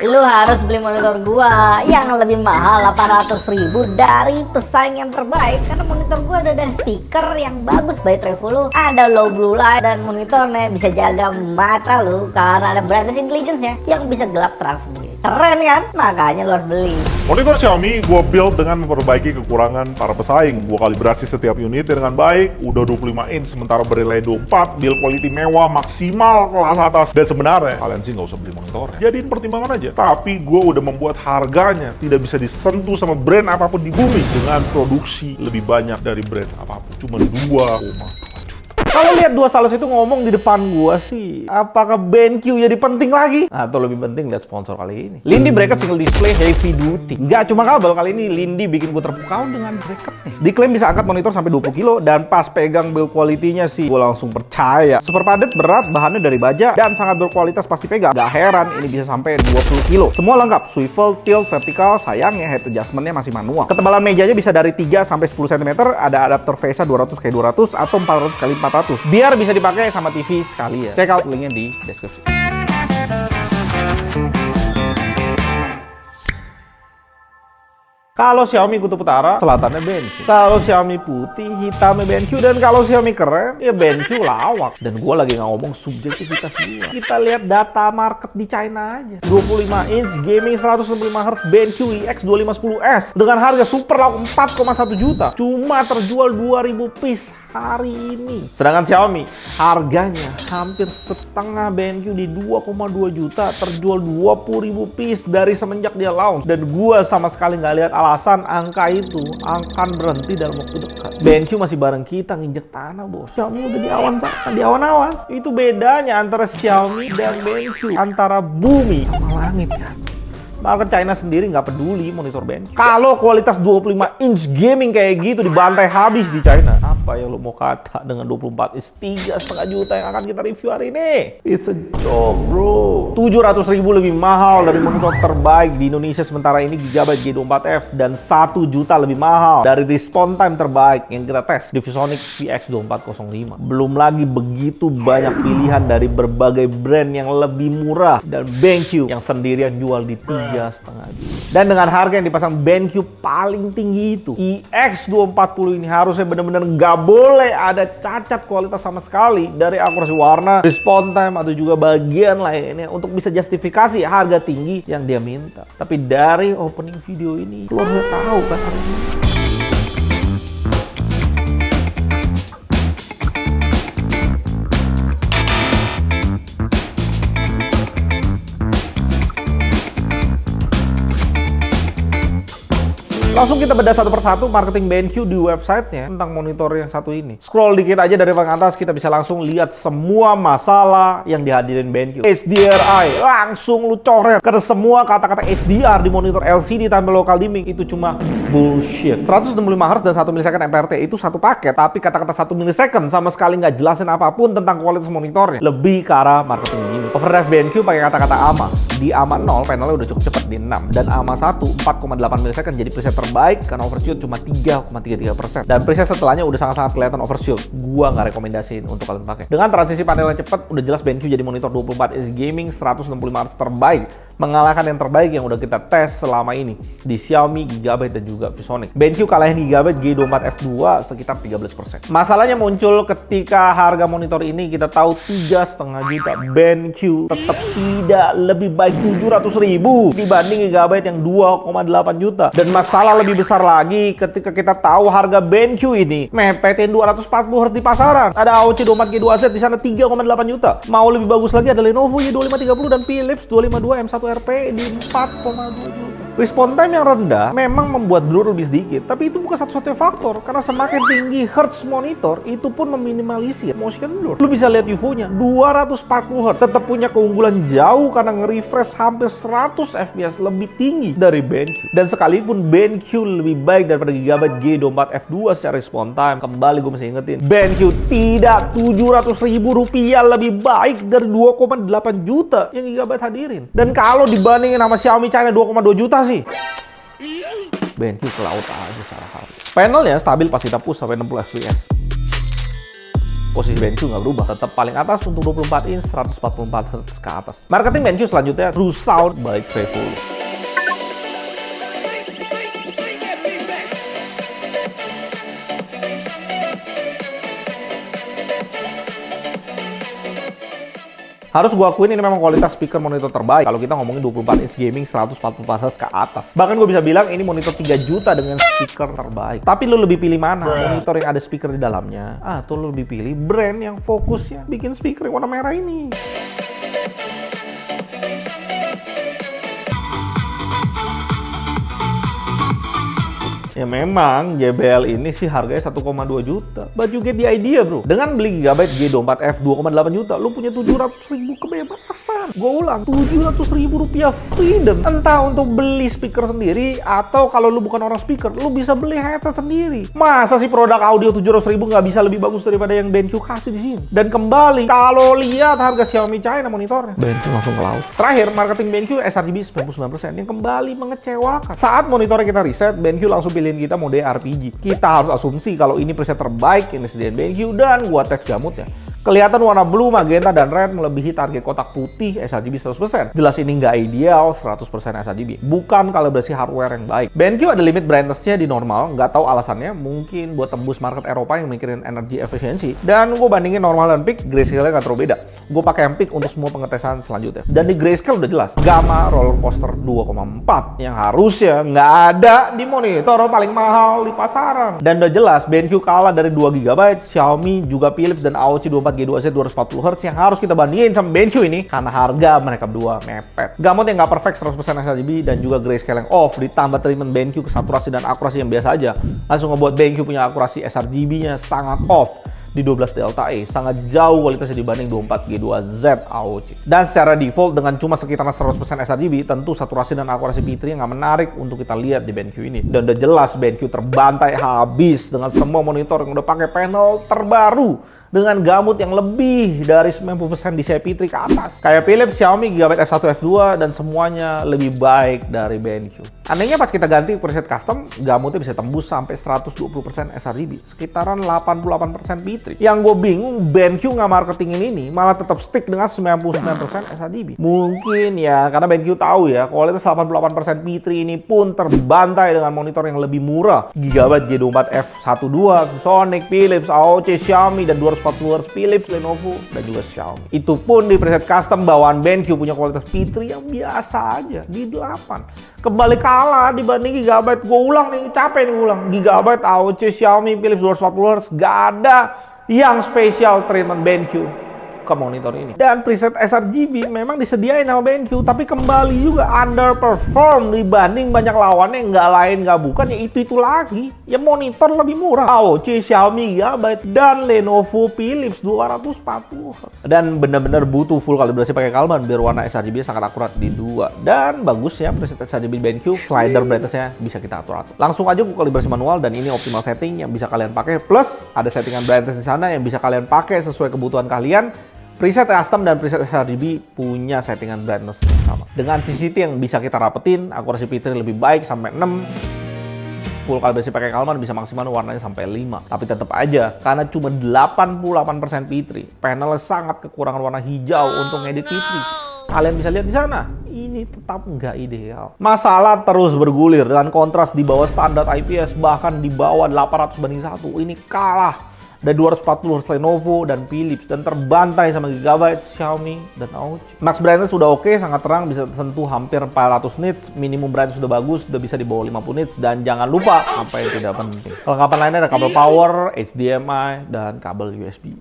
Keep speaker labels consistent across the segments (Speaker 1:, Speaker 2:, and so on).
Speaker 1: Lu harus beli monitor gua yang lebih mahal 800.000 dari pesaing yang terbaik. Karena monitor gua ada speaker yang bagus by Trevo, ada low blue light, dan monitornya bisa jaga mata lu karena ada brightness intelligence-nya yang bisa gelap terang sendiri. Keren kan? Makanya lu harus beli.
Speaker 2: Monitor Xiaomi gue build dengan memperbaiki kekurangan para pesaing. Gue kalibrasi setiap unit dengan baik, udah 25 inch sementara bernilai 24, build quality mewah, maksimal, kelas atas. Dan sebenarnya kalian sih nggak usah beli monitornya, jadiin pertimbangan aja. Tapi gue udah membuat harganya tidak bisa disentuh sama brand apapun di bumi dengan produksi lebih banyak dari brand apapun. Cuma 2,2 juta.
Speaker 3: Kalau lihat dua sales itu ngomong di depan gua sih, apakah BenQ jadi penting lagi? Atau lebih penting lihat sponsor kali ini. Lindy bracket single display heavy duty. Nggak cuma kabel, kali ini Lindy bikin gua terpukau dengan bracketnya. Diklaim bisa angkat monitor sampai 20 kilo dan pas pegang build quality-nya sih gua langsung percaya. Super padat, berat, bahannya dari baja dan sangat berkualitas pasti pegang. Gak heran ini bisa sampai 20 kilo. Semua lengkap, swivel, tilt, vertikal, sayangnya head adjustment-nya masih manual. Ketebalan mejanya bisa dari 3 sampai 10 cm, ada adapter VESA 200x200 atau 400x400. Biar bisa dipakai sama TV sekali ya. Check out linknya di deskripsi. Kalau Xiaomi kutub utara, selatannya BenQ. Kalau Xiaomi putih, hitamnya BenQ. Dan kalau Xiaomi keren, ya BenQ lawak. Dan gue lagi nggak ngomong subjektivitas gue. Kita lihat data market di China aja. 25 inch gaming 165Hz BenQ EX2510S dengan harga super lawak 4,1 juta. Cuma terjual 2000 piece hari ini. Sedangkan Xiaomi harganya hampir setengah BenQ di 2,2 juta, terjual 20.000 piece dari semenjak dia launch. Dan gua sama sekali nggak lihat alasan angka itu akan berhenti dalam waktu dekat. BenQ masih bareng kita nginjek tanah, bos. Xiaomi udah di awan sana, di awan-awan. Itu bedanya antara Xiaomi dan BenQ, antara bumi sama langit ya. Market China sendiri nggak peduli monitor BenQ. Kalau kualitas 25 inch gaming kayak gitu dibantai habis di China, apa yang lo mau kata dengan 24 inch 3,5 juta yang akan kita review hari ini? It's a joke, bro. 700.000 lebih mahal dari monitor terbaik di Indonesia sementara ini Gigabyte G24F, dan 1 juta lebih mahal dari response time terbaik yang kita tes di ViewSonic VX2405. Belum lagi begitu banyak pilihan dari berbagai brand yang lebih murah, dan BenQ yang sendirian jual di 3,5 juta. Dan dengan harga yang dipasang BenQ paling tinggi itu, EX240 ini harusnya benar-benar nggak boleh ada cacat kualitas sama sekali dari akurasi warna, response time, atau juga bagian lainnya untuk bisa justifikasi harga tinggi yang dia minta. Tapi dari opening video ini, lo harus tahu kan hari ini. Langsung kita bedah satu persatu marketing BenQ di websitenya tentang monitor yang satu ini. Scroll dikit aja dari paling atas, kita bisa langsung lihat semua masalah yang dihadirin BenQ. HDRI, langsung lu coret. Karena semua kata-kata HDR di monitor LCD tanpa local dimming itu cuma bullshit. 165Hz dan 1 millisecond MPRT itu satu paket, tapi kata-kata 1 millisecond sama sekali nggak jelasin apapun tentang kualitas monitornya. Lebih ke arah marketing ini. Overdrive BenQ pakai kata-kata AMA. Di AMA 0, panelnya udah cukup cepat di 6. Dan AMA 1, 4,8 millisecond jadi preset terbaik karena overshoot cuma 3,33%. Dan preset setelahnya udah sangat-sangat kelihatan overshoot. Gua nggak rekomendasiin untuk kalian pakai. Dengan transisi panel yang cepat, udah jelas BenQ jadi monitor 24 inch gaming 165Hz terbaik, mengalahkan yang terbaik yang udah kita tes selama ini di Xiaomi, Gigabyte, dan juga ViewSonic. BenQ kalahin Gigabyte G24F2 sekitar 13%. Masalahnya muncul ketika harga monitor ini kita tahu 3,5 juta. BenQ tetap tidak lebih baik 700.000 dibanding Gigabyte yang 2,8 juta. Dan masalah lebih besar lagi ketika kita tahu harga BenQ ini mepetin 240Hz di pasaran. Ada AOC 24G2Z di sana 3,8 juta. Mau lebih bagus lagi ada Lenovo Y2530 dan Philips 252M1RP di 4,2 juta. Response time yang rendah memang membuat blur lebih sedikit, tapi itu bukan satu-satunya faktor, karena semakin tinggi hertz monitor itu pun meminimalisir motion blur. Lu bisa lihat UFO-nya 240Hz, tetap punya keunggulan jauh karena nge-refresh hampir 100 fps lebih tinggi dari BenQ. Dan sekalipun BenQ lebih baik daripada Gigabyte G24F2 secara response time, kembali gue masih ingetin, BenQ tidak 700.000 rupiah lebih baik dari 2,8 juta yang Gigabyte hadirin. Dan kalau dibandingin sama Xiaomi China 2,2 juta sih, BenQ ke laut aja secara harga. Panelnya stabil pas kita push sampai 60 fps. posisi BenQ nggak berubah, tetap paling atas untuk 24 inch 144 Hz ke atas. Marketing BenQ selanjutnya True Sound by Trevolo. Harus gua akuin ini memang kualitas speaker monitor terbaik kalau kita ngomongin 24 inch gaming 144 Hz ke atas. Bahkan gue bisa bilang ini monitor 3 juta dengan speaker terbaik. Tapi lu lebih pilih mana? Monitor yang ada speaker di dalamnya, atau lu lebih pilih brand yang fokusnya bikin speaker yang warna merah ini? Ya memang JBL ini sih harganya 1,2 juta. But you get the idea bro. Dengan beli Gigabyte G24F 2,8 juta, lu punya 700.000 kebebasan. Gue ulang, 700.000 rupiah freedom. Entah untuk beli speaker sendiri, atau kalau lu bukan orang speaker, lu bisa beli headset sendiri. Masa sih produk audio 700.000 nggak bisa lebih bagus daripada yang BenQ kasih di sini? Dan kembali, kalau lihat harga Xiaomi China monitornya, BenQ langsung ke laut. Terakhir, marketing BenQ sRGB 99% yang kembali mengecewakan. Saat monitornya kita riset, BenQ langsung pilihin kita mode RPG. Kita harus asumsi kalau ini preset terbaik yang disediain BenQ, dan gua teks gamutnya. Kelihatan warna blue, magenta, dan red melebihi target kotak putih sRGB 100%. Jelas ini nggak ideal 100% sRGB. Bukan kalibrasi hardware yang baik. BenQ ada limit brightness-nya di normal, nggak tahu alasannya. Mungkin buat tembus market Eropa yang mikirin energy efficiency. Dan gue bandingin normal dan peak, grayscale-nya nggak terlalu beda. Gue pakai yang peak untuk semua pengetesan selanjutnya. Dan di grayscale udah jelas. Gamma roller coaster 2,4 yang harusnya nggak ada di monitor paling mahal di pasaran. Dan udah jelas BenQ kalah dari 2 GB, Xiaomi, juga Philips, dan AOC 24G2Z 240Hz yang harus kita bandingin sama BenQ ini karena harga mereka berdua mepet. Gamut yang nggak perfect 100% sRGB dan juga grayscale yang off, ditambah treatment BenQ ke saturasi dan akurasi yang biasa aja, langsung ngebuat BenQ punya akurasi sRGB-nya sangat off di 12 Delta E, sangat jauh kualitasnya dibanding 24G2Z AOC. Dan secara default dengan cuma sekitar 100% sRGB, tentu saturasi dan akurasi P3 yang nggak menarik untuk kita lihat di BenQ ini. Dan udah jelas BenQ terbantai habis dengan semua monitor yang udah pakai panel terbaru dengan gamut yang lebih dari 90% DCI P3 ke atas. Kayak Philips, Xiaomi, Gigabyte F1, F2, dan semuanya lebih baik dari BenQ. Anehnya pas kita ganti preset custom, gamutnya bisa tembus sampai 120% sRGB, sekitaran 88% P3. Yang gue bingung, BenQ nggak marketingin ini, malah tetap stick dengan 99% sRGB. Mungkin ya, karena BenQ tahu ya, kualitas 88% P3 ini pun terbantai dengan monitor yang lebih murah. Gigabyte G24F12, Sonic, Philips, AOC, Xiaomi, dan 240Hz Philips, Lenovo, dan juga Xiaomi. Itu pun di preset custom bawaan BenQ punya kualitas P3 yang biasa aja, di 8. Kembali kalah dibanding Gigabyte. Gue ulang nih, capek nih ulang. Gigabyte, AOC, Xiaomi, Philips 240Hz, gak ada yang spesial treatment BenQ ke monitor ini. Dan preset sRGB memang disediain sama BenQ, tapi kembali juga underperform dibanding banyak lawannya yang nggak lain nggak bukan ya itu lagi. Ya monitor lebih murah, AOC, Xiaomi, Gigabyte, dan Lenovo, Philips 240Hz. Dan benar-benar butuh full kalibrasi pakai Kalman biar warna sRGB sangat akurat di 2. Dan bagusnya preset sRGB BenQ, slider brightness-nya bisa kita atur-atur. Langsung aja ke kalibrasi manual, dan ini optimal setting yang bisa kalian pakai. Plus ada settingan brightness di sana yang bisa kalian pakai sesuai kebutuhan kalian. Preset custom dan preset sRGB punya settingan brightness sama. Dengan CCT yang bisa kita rapetin, akurasi P3 lebih baik sampai 6. Full kalibrasi pakai Kalman bisa maksimal warnanya sampai 5. Tapi tetap aja, karena cuma 88% P3, panelnya sangat kekurangan warna hijau untuk ngedit P3. Kalian bisa lihat di sana, ini tetap nggak ideal. Masalah terus bergulir dengan kontras di bawah standar IPS, bahkan di bawah 800:1. Ini kalah dari 240Hz Lenovo dan Philips, dan terbantai sama Gigabyte, Xiaomi, dan AOC. Max brightness sudah oke, sangat terang, bisa sentuh hampir 400 nits. Minimum brightness sudah bagus, sudah bisa di bawah 50 nits. Dan jangan lupa, apa yang tidak penting, kelengkapan lainnya ada kabel power, HDMI, dan kabel USB.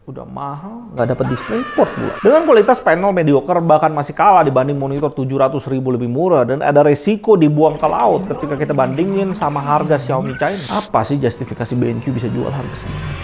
Speaker 3: Udah mahal, nggak dapat DisplayPort pula. Dengan kualitas panel mediocre, bahkan masih kalah dibanding monitor 700.000 lebih murah, dan ada resiko dibuang ke laut ketika kita bandingin sama harga Xiaomi China. Apa sih justifikasi BenQ bisa jual harga segini?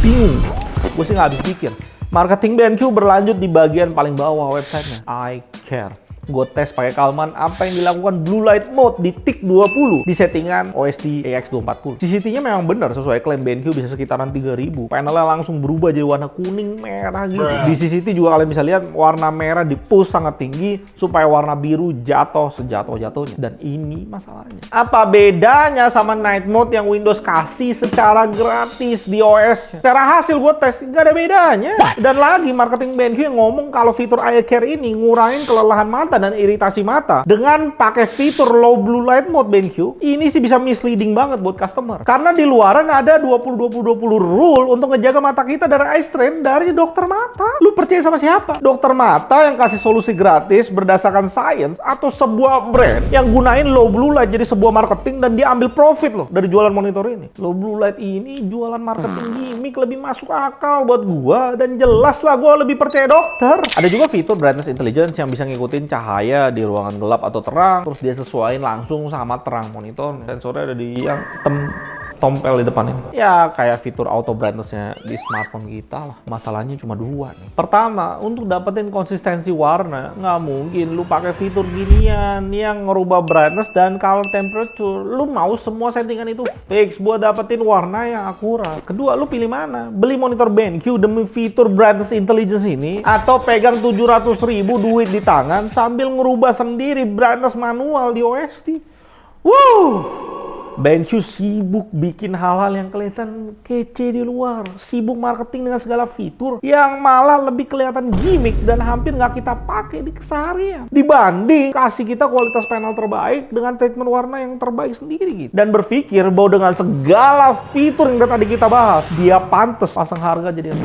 Speaker 3: Bingung. Gue sih nggak habis pikir. Marketing BenQ berlanjut di bagian paling bawah websitenya, I Care. Gue tes pakai Kalman apa yang dilakukan blue light mode di TIC 20 di settingan OSD AX240. CCT-nya memang benar sesuai klaim BenQ bisa sekitaran 3000. Panelnya langsung berubah jadi warna kuning merah gitu. Di CCT juga kalian bisa lihat warna merah di push sangat tinggi supaya warna biru jatuh sejatuh-jatuhnya. Dan ini masalahnya. Apa bedanya sama night mode yang Windows kasih secara gratis di OS? Secara hasil gue tes nggak ada bedanya. Dan lagi marketing BenQ yang ngomong kalau fitur eye care ini ngurangin kelelahan mata dan iritasi mata dengan pakai fitur low blue light mode BenQ, ini sih bisa misleading banget buat customer. Karena di luaran ada 20-20-20 rule untuk ngejaga mata kita dari eye strain dari dokter mata. Lu percaya sama siapa? Dokter mata yang kasih solusi gratis berdasarkan science atau sebuah brand yang gunain low blue light jadi sebuah marketing dan dia ambil profit loh dari jualan monitor ini. Low blue light ini jualan marketing gimmick lebih masuk akal buat gua dan jelas lah gua lebih percaya dokter. Ada juga fitur brightness intelligence yang bisa ngikutin cahaya di ruangan gelap atau terang, terus dia sesuaiin langsung sama terang monitor. Sensornya ada di yang tompel di depan ini. Ya kayak fitur auto brightness-nya di smartphone kita lah. Masalahnya cuma dua nih. Pertama, untuk dapetin konsistensi warna, nggak mungkin lu pakai fitur ginian yang ngerubah brightness dan color temperature. Lu mau semua settingan itu fix buat dapetin warna yang akurat. Kedua, lu pilih mana? Beli monitor BenQ demi fitur brightness intelligence ini, atau pegang 700.000 duit di tangan sambil ngerubah sendiri brightness manual di OSD. BenQ sibuk bikin hal-hal yang kelihatan kece di luar, sibuk marketing dengan segala fitur yang malah lebih kelihatan gimmick dan hampir nggak kita pakai di keseharian. Dibanding kasih kita kualitas panel terbaik dengan treatment warna yang terbaik sendiri gitu. Dan berpikir bahwa dengan segala fitur yang tadi kita bahas, dia pantas pasang harga jadi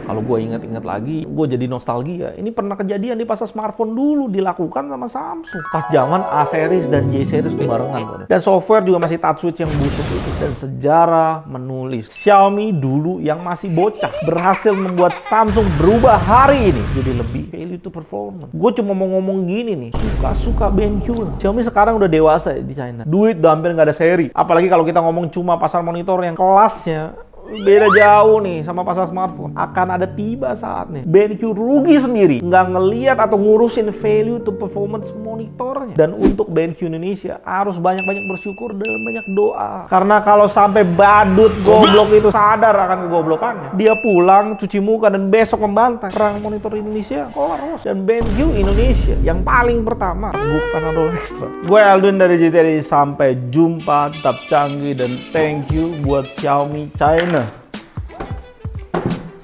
Speaker 3: kalau gue ingat-ingat lagi, gue jadi nostalgia. Ini pernah kejadian di pasar smartphone dulu dilakukan sama Samsung. Pas zaman A series dan J series itu barengan. Dan software juga masih touch switch yang busuk itu. Dan sejarah menulis Xiaomi dulu yang masih bocah berhasil membuat Samsung berubah hari ini jadi lebih value to performance. Gue cuma mau ngomong gini nih, suka-suka BenQ. Xiaomi sekarang udah dewasa di China. Duit udah hampir nggak ada seri. Apalagi kalau kita ngomong cuma pasar monitor yang kelasnya beda jauh nih sama pasar smartphone. Akan ada tiba saatnya BenQ rugi sendiri nggak ngeliat atau ngurusin value to performance monitornya. Dan untuk BenQ Indonesia harus banyak-banyak bersyukur dan banyak doa. Karena kalau sampai badut goblok itu sadar akan kegoblokannya, dia pulang cuci muka dan besok membantai, perang monitor Indonesia kelar. Dan BenQ Indonesia yang paling pertama bukan Panadol Extra. Gue Aldwin dari JTD, sampai jumpa, tetap canggih, dan thank you buat Xiaomi China.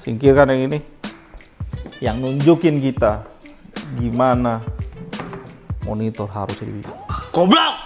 Speaker 3: Singkirkan yang ini, yang nunjukin kita gimana monitor harus dibikin.
Speaker 4: Goblok!